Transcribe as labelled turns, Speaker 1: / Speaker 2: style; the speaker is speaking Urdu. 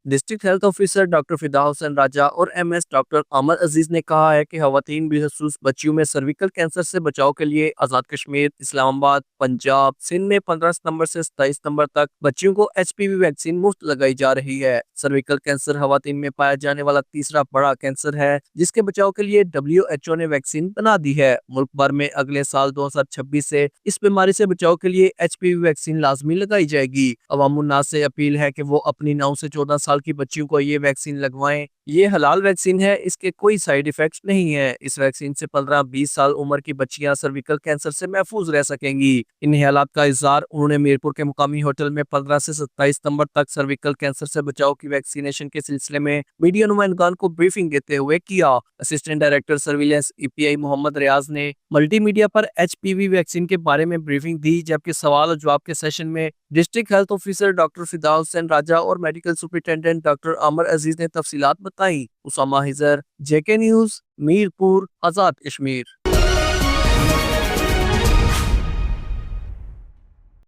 Speaker 1: ڈسٹرکٹ ہیلتھ آفیسر ڈاکٹر فدا حسین راجہ اور ایم ایس ڈاکٹر عامر عزیز نے کہا ہے کہ خواتین بخصوص بچیوں میں سرویکل کینسر سے بچاؤ کے لیے آزاد کشمیر، اسلام آباد، پنجاب، سندھ میں 15 ستمبر سے 27 ستمبر تک بچیوں کو ایچ پی وی ویکسین مفت لگائی جا رہی ہے۔ سرویکل کینسر خواتین میں پایا جانے والا تیسرا بڑا کینسر ہے جس کے بچاؤ کے لیے WHO نے ویکسین بنا دی ہے۔ ملک بھر میں اگلے سال 2026 سے اس بیماری سے بچاؤ کے لیے ایچ پی وی ویکسین لازمی لگائی جائے گی۔ عوام الناس سے اپیل ہے کہ وہ اپنی 9 سے 14 سال کی بچیوں کو یہ ویکسین لگوائیں۔ یہ حلال ویکسین ہے، اس کے کوئی سائیڈ ایفیکٹس نہیں ہیں۔ اس ویکسین سے 15-20 سال عمر کی بچیاں سرویکل کینسر سے محفوظ رہ سکیں گی۔ ان خیالات کا اظہار انہوں نے میرپور کے مقامی ہوٹل میں 15 سے 27 ستمبر تک سرویکل کینسر سے بچاؤ کی ویکسینیشن کے سلسلے میں میڈیا نمائندگان کو بریفنگ دیتے ہوئے کیا۔ اسسٹنٹ ڈائریکٹر سرویلنس EPI محمد ریاض نے ملٹی میڈیا پر ایچ پی وی ویکسین کے بارے میں بریفنگ دی، جبکہ سوال اور جواب کے سیشن میں ڈسٹرکٹ ہیلتھ آفیسر ڈاکٹر فدا حسین راجہ اور میڈیکل سپرنٹینڈنٹ ڈاکٹر عامر عزیز نے تفصیلات بتائیں۔ اسامہ حضر، JK نیوز، میرپور، آزاد کشمیر۔